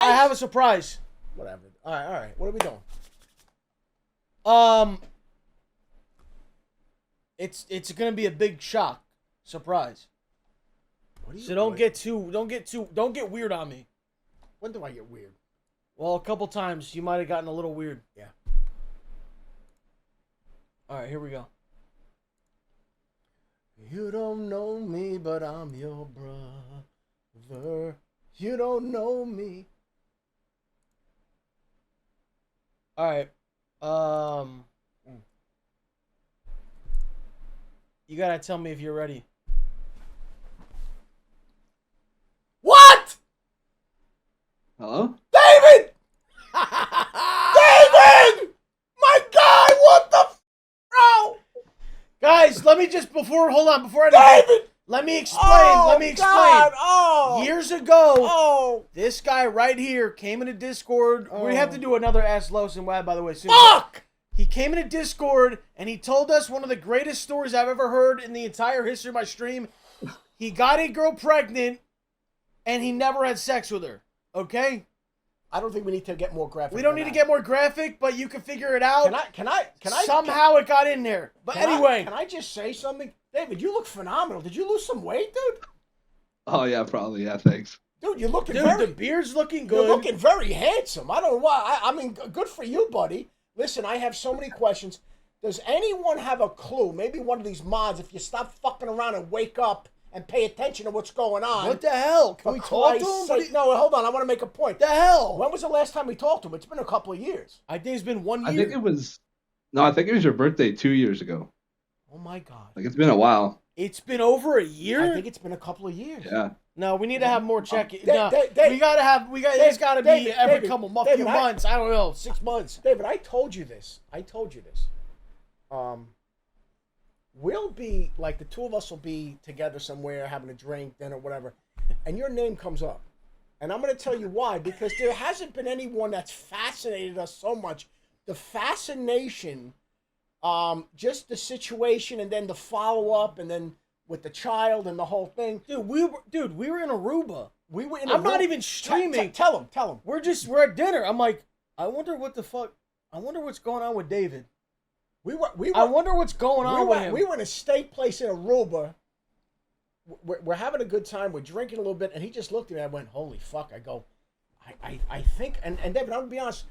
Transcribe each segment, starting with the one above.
I have a surprise. Whatever. All right. What are we doing? It's gonna be a big shock surprise. So don't get weird on me. When do I get weird? Well, a couple times you might have gotten a little weird. Yeah. All right, here we go. You don't know me, but I'm your brother. You don't know me. All right. You gotta tell me if you're ready. What? Hello? David! David! My God, what the bro? Guys, let me just before I David! let me explain. Oh, let me explain. God. Oh. Years ago, Oh. this guy right here came into Discord. We have to do another 𝗟𝗀𝗀𝗪𝗏 and Wad, by the way, soon. Fuck! He came into Discord and he told us one of the greatest stories I've ever heard in the entire history of my stream. He got a girl pregnant and he never had sex with her. Okay? I don't think we need to get more graphic. We don't need to get more graphic, but you can figure it out. Can I? Somehow it got in there. But anyway. Can I just say something? David, you look phenomenal. Did you lose some weight, dude? Oh, yeah, probably. Yeah, thanks. Dude, you're looking the beard's looking good. You're looking very handsome. I don't know why. I mean, good for you, buddy. Listen, I have so many questions. Does anyone have a clue? Maybe one of these mods, if you stop fucking around and wake up and pay attention to what's going on. What the hell? Can we talk to him? No, hold on. I want to make a point. The hell? When was the last time we talked to him? It's been a couple of years. I think it's been 1 year. I think it was... No, I think it was your birthday 2 years ago. Oh, my God. Like, it's been a while. It's been over a year? I think it's been a couple of years. Yeah. No, we need to have more check-in. It's got to be every couple few months. I don't know, 6 months. David, I told you this. We'll be, like, the two of us will be together somewhere, having a drink, dinner, whatever, and your name comes up. And I'm going to tell you why. Because there hasn't been anyone that's fascinated us so much. The fascination, just the situation, and then the follow-up, and then with the child and the whole thing. Dude, we were in Aruba. We were in I'm not even streaming. Tell him. We're at dinner. I'm like, I wonder what's going on with David. I wonder what's going on with him. We were in a steak place in Aruba. We're having a good time. We're drinking a little bit, and he just looked at me. I went, "Holy fuck!" I go, I think, and David, I'm gonna be honest.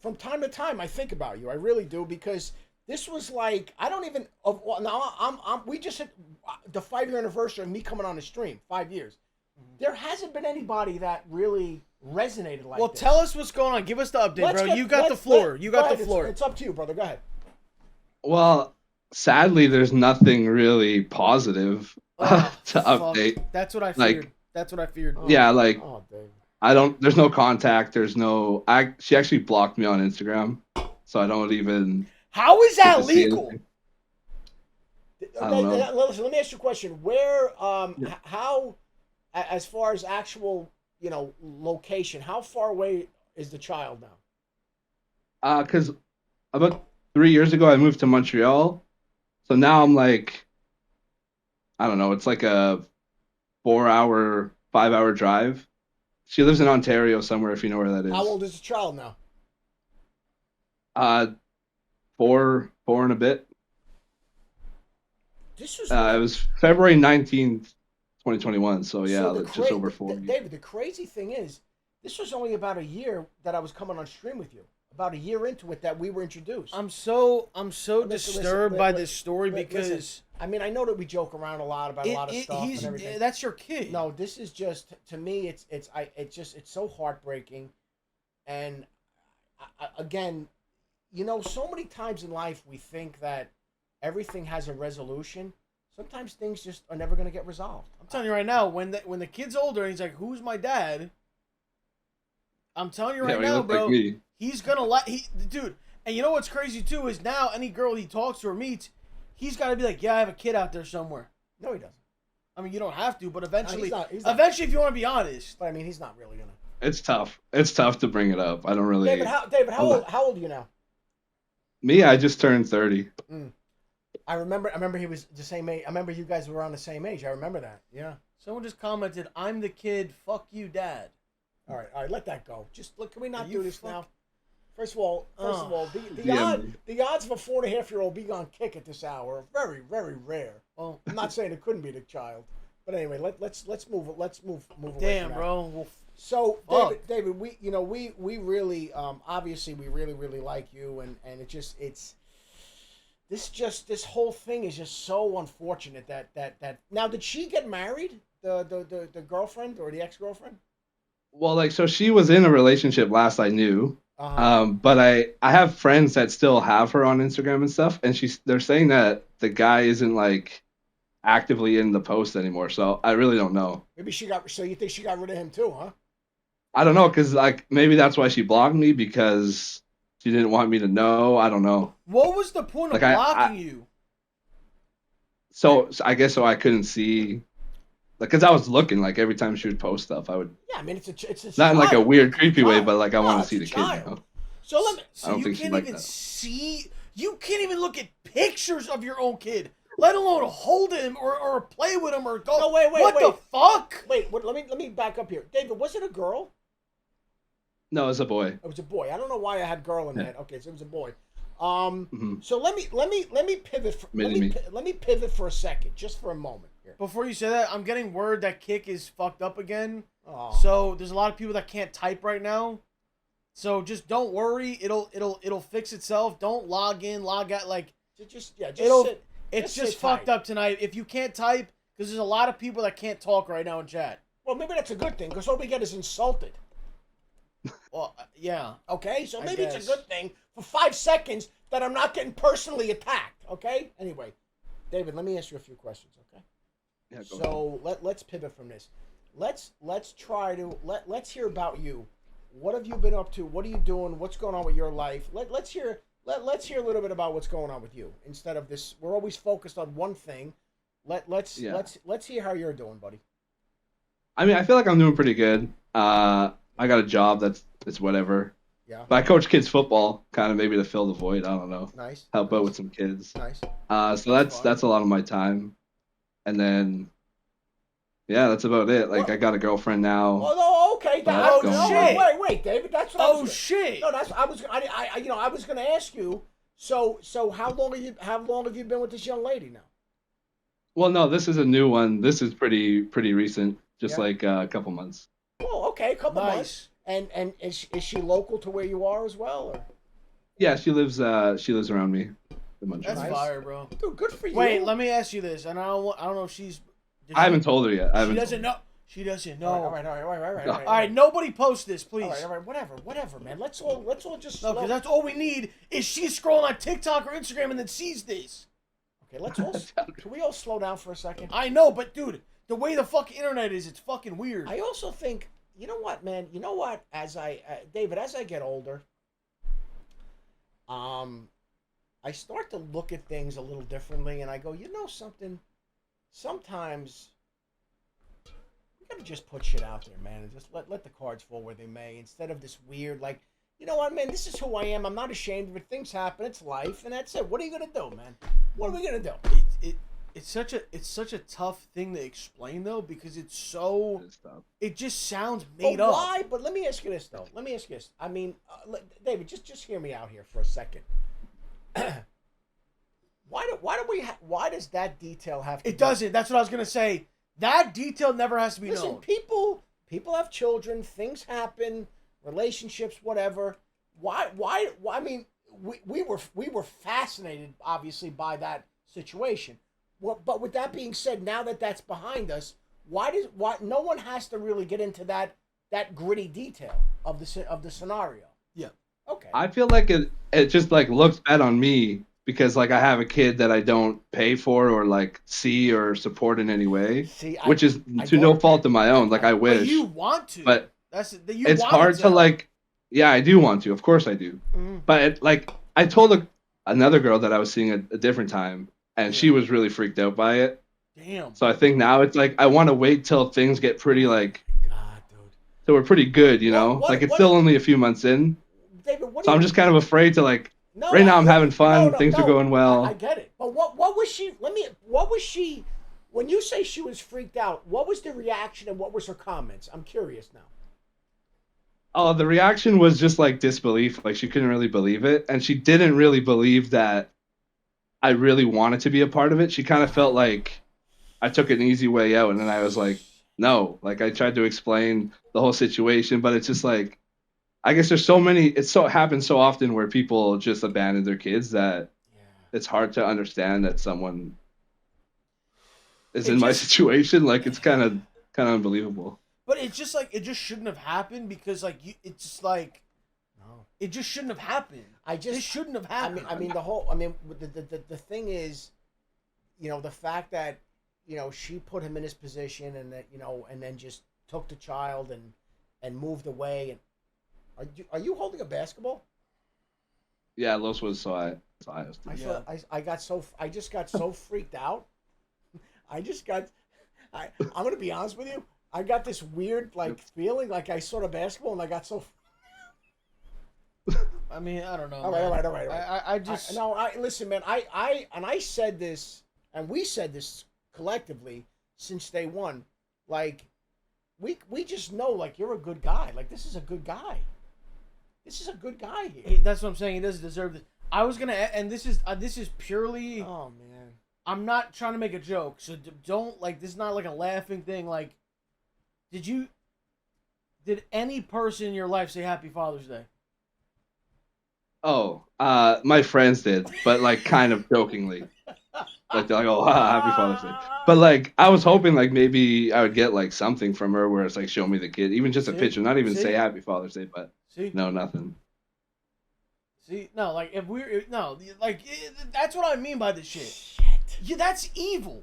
From time to time, I think about you. I really do, because this was like, I don't even. Now we just hit the 5-year anniversary of me coming on the stream. 5 years. There hasn't been anybody that really resonated like this. Well, tell us what's going on. Give us the update, bro. You got the floor. You got the floor. It's up to you, brother. Go ahead. Well, sadly, there's nothing really positive to update. That's what I feared. That's what I feared. Yeah, like, there's no contact. She actually blocked me on Instagram, so I don't even. How is that legal? I don't know. Listen, let me ask you a question. Where, how, as far as actual, location, how far away is the child now? Because about 3 years ago, I moved to Montreal. So now I'm like, I don't know, it's like a 4-hour, 5-hour drive. She lives in Ontario somewhere, if you know where that is. How old is the child now? 4 and a bit. This was it was February 19th, 2021. So yeah, just over 4 years. David, the crazy thing is, this was only about a year that I was coming on stream with you. About a year into it that we were introduced. I'm so disturbed by this story because listen, I mean, I know that we joke around a lot about a lot of stuff and everything. That's your kid. No, this is just, to me, it's so heartbreaking. And again, so many times in life we think that everything has a resolution. Sometimes things just are never going to get resolved. I'm telling you right now, when the kid's older and he's like, "Who's my dad?" I'm telling you right now, bro. Like he's gonna dude. And you know what's crazy too is now any girl he talks to or meets, he's got to be like, "Yeah, I have a kid out there somewhere." No, he doesn't. I mean, you don't have to, but eventually, no, he's not. Eventually, if you want to be honest. But I mean, he's not really gonna. It's tough. It's tough to bring it up. I don't really. David, how old are you now? Me, I just turned 30. I remember he was the same age. I remember you guys were around the same age. I remember that. Yeah. Someone just commented, "I'm the kid. Fuck you, dad." All right, let that go. Just look, can we not Are do you this fuck- now? First of all, the DM me. the odds of a 4.5-year-old being on kick at this hour are very, very rare. Well, I'm not saying it couldn't be the child, but anyway, let's move away damn, from that. bro. Well, So fuck. David, we really obviously we really like you, and this whole thing is just so unfortunate that now did she get married, the girlfriend or the ex-girlfriend? Well, like, so she was in a relationship last I knew. But I have friends that still have her on Instagram and stuff, and they're saying that the guy isn't like actively in the post anymore. So I really don't know. Maybe so you think she got rid of him too, huh? I don't know, because like maybe that's why she blocked me, because she didn't want me to know. I don't know. what was the point of Like, blocking you? So I guess so I couldn't see, like, because I was looking like every time she would post stuff, I would, Yeah, I mean it's not in like a child. weird It's a creepy way, child. but like I No, want to it's see a the kid. child. So let me. I So don't you think she'd can't like even that. see. You can't even look at pictures of your own kid, let alone hold him or play with him or go. No, wait, what the fuck? Wait, let me back up here. David, was it a girl? No, it's a boy. It was a boy. I don't know why I had girl in my head. Okay, so it was a boy. Mhm. So let me pivot. Mini-me. Let me pivot for a second, just for a moment here. Before you say that, I'm getting word that Kick is fucked up again. Oh. So there's a lot of people that can't type right now. So just don't worry. It'll fix itself. Don't log in, log out. Like Just sit. it's sit just fucked tight. up tonight. If you can't type, because there's a lot of people that can't talk right now in chat. Well, maybe that's a good thing because all we get is insulted. Well, yeah. Okay, so I maybe it's guess. a good thing for 5 seconds that I'm not getting personally attacked. Okay. Anyway, David, let me ask you a few questions. Okay. Yeah, go ahead. So let's pivot from this. Let's try to let's hear about you. What have you been up to? What are you doing? What's going on with your life? Let's hear a little bit about what's going on with you instead of this. We're always focused on one thing. Let's hear how you're doing, buddy. I mean, I feel like I'm doing pretty good. I got a job it's whatever. Yeah. But I coach kids football, kind of maybe to fill the void. I don't know. Nice. Help out with some kids. Nice. So that's a lot of my time. And then, yeah, that's about it. Like, I got a girlfriend now. Oh, okay. That's going on. Wait, David. That's what I was. Shit. No, I was going to ask you. So how long have you been with this young lady now? Well, no, this is a new one. This is pretty recent, just Yeah. like a couple months. Oh, okay, a couple Nice. months. And is she local to where you are as well? Or? Yeah, she lives around me. in Montreal. That's Nice. fire, bro. Dude, good for you. Wait, let me ask you this, and I don't know if she's. I haven't told her yet. She doesn't know. She doesn't know. All right. No. All right, nobody post this, please. All right, whatever, man. Let's all just. No, because that's all we need is she scrolling on TikTok or Instagram and then sees this. Okay, let's all. Can we all slow down for a second? I know, but dude, the way the fucking internet is, it's fucking weird. I also think, you know what, man? You know what? David, as I get older, I start to look at things a little differently, and I go, you know something? Sometimes we gotta just put shit out there, man, and just let the cards fall where they may, instead of this weird, like, you know what, man? This is who I am. I'm not ashamed of it. Things happen. It's life, and that's it. What are you gonna do, man? What are we gonna do? It's such a tough thing to explain though, because it's so. It just sounds made But up. why? But let me ask you this though. I mean, David, just hear me out here for a second. Why does that detail have to? It doesn't. That's what I was gonna say. That detail never has to be Listen, known. people have children. Things happen. Relationships, whatever. Why? I mean, we were fascinated, obviously, by that situation. But with that being said, now that that's behind us, why no one has to really get into that gritty detail of the scenario? Yeah. Okay. I feel like it just like looks bad on me because like I have a kid that I don't pay for or like see or support in any way, See, which is to no fault of my own. Like I wish, But you want to. but you it's want hard to like. Yeah, I do want to. Of course I do. Mhm. But like I told another girl that I was seeing at a different time, and she was really freaked out by it. Damn. So I think now it's like I want to wait till things get pretty like. God, dude. So we're pretty good, you know. What- like it's what- still only a few months in, David, what? so I'm just kind of afraid to like. No, Right now I'm having fun. no, Things are going well. I get it. But what was she? What was she? When you say she was freaked out, what was the reaction and what was her comments? I'm curious now. Oh, the reaction was just like disbelief. Like she couldn't really believe it, and she didn't really believe that I really wanted to be a part of it. She kind of felt like I took an easy way out, and then I was like, no. Like I tried to explain the whole situation, but it's just like I guess there's so many. It happens so often where people just abandon their kids that Yeah. it's hard to understand that someone is It in my just- situation. Like it's kind of unbelievable. But it's just like it just shouldn't have happened because like it's just like No. it just shouldn't have happened. This shouldn't have happened. the thing is, the fact that, she put him in his position and that, and then just took the child and moved away. And are you holding a basketball? Yeah, Los was so I was. I just got so freaked out. I'm gonna be honest with you. I got this weird feeling like I saw the basketball and I got so. I mean, I don't know. All right. I just listen, man. I said this, and we said this collectively since day one. Like, we just know, like, you're a good guy. Like, this is a good guy. This is a good guy here. That's what I'm saying. He doesn't deserve this. I was gonna, and this is purely. Oh man. I'm not trying to make a joke, so don't like. This is not like a laughing thing. Like, did any person in your life say Happy Father's Day? Oh, my friends did, but like kind of jokingly. Like they're like, "Oh, happy Father's Day." But like, I was hoping like maybe I would get like something from her where it's like, show me the kid, even just a See? picture, not even See? say Happy Father's Day, but See, no, nothing. see, no, like if we're no, like that's what I mean by this shit. Yeah, that's evil.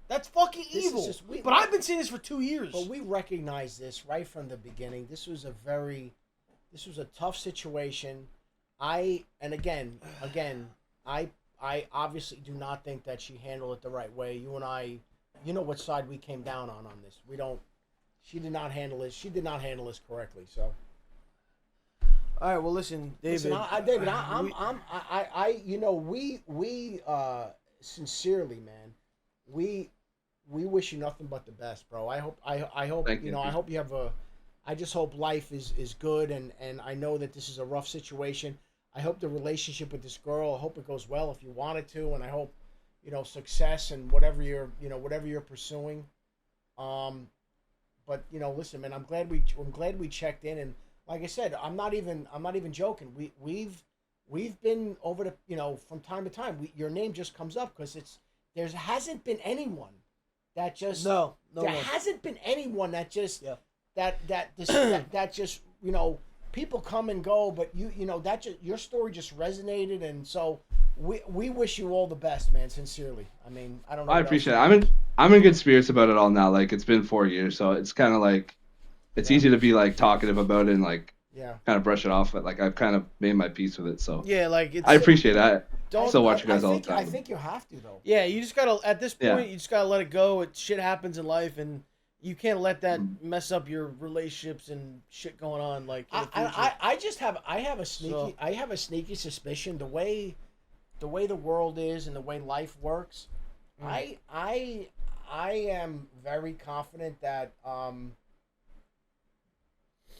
That's fucking This is evil. just- but I've been saying this for 2 years. But we recognize this right from the beginning. This was a tough situation. I obviously do not think that she handled it the right way. You and I, you know what side we came down on this. We don't. She did not handle it. She did not handle this correctly. So. All right. Well, listen, David. David, we sincerely, man, we wish you nothing but the best, bro. I hope Thank you. I hope you have I just hope life is good, and I know that this is a rough situation. I hope the relationship with this girl, I hope it goes well if you want it to, and I hope, success and whatever you're pursuing. But listen, man, I'm glad we checked in, and like I said, I'm not even joking. We've been over to, from time to time, your name just comes up because there hasn't been anyone that just No there one. hasn't been anyone that just Yeah. that just people come and go, but that just your story just resonated, and so we wish you all the best, man. Sincerely, I mean, I don't know. I appreciate it. I'm in good spirits about it all now. Like it's been 4 years, so it's kind of like it's easy to be like talkative about it and like kind of brush it off. But like I've kind of made my peace with it, so Yeah, like it's. I appreciate it. Don't- I still watch you guys all the time. I think you have to though. Yeah, you just gotta. At this point, Yeah. you just gotta let it go. Shit happens in life, and you can't let that mess up your relationships and shit going on. Like, in the future. I have a sneaky suspicion the way the world is and the way life works. I am very confident that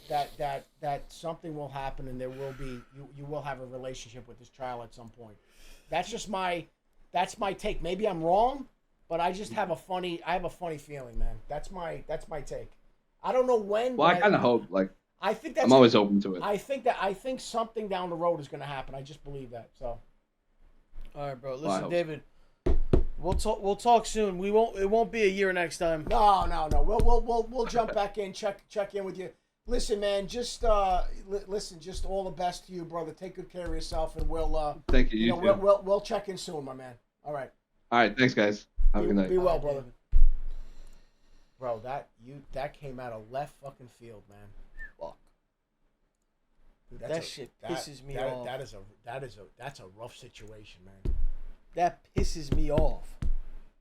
that something will happen and there will be you will have a relationship with this child at some point. That's my take. Maybe I'm wrong, but I just have a funny feeling, man. That's my take. I don't know when. Well, I but kind of hope like I think that's I'm always open to it. I think something down the road is going to happen. I just believe that. So, All right, bro. I Listen, hope David. We'll talk soon. It won't be a year next time. no. We'll jump back in, check in with you. Listen, man, just just all the best to you, brother. Take good care of yourself, and we'll Thank you. You too. we'll check in soon, my man. All right. All right, thanks guys. Have a good night. Be well, brother. Bro, that came out of left fucking field, man. Fuck. Dude, That shit pisses me off. That's a rough situation, man. That pisses me off.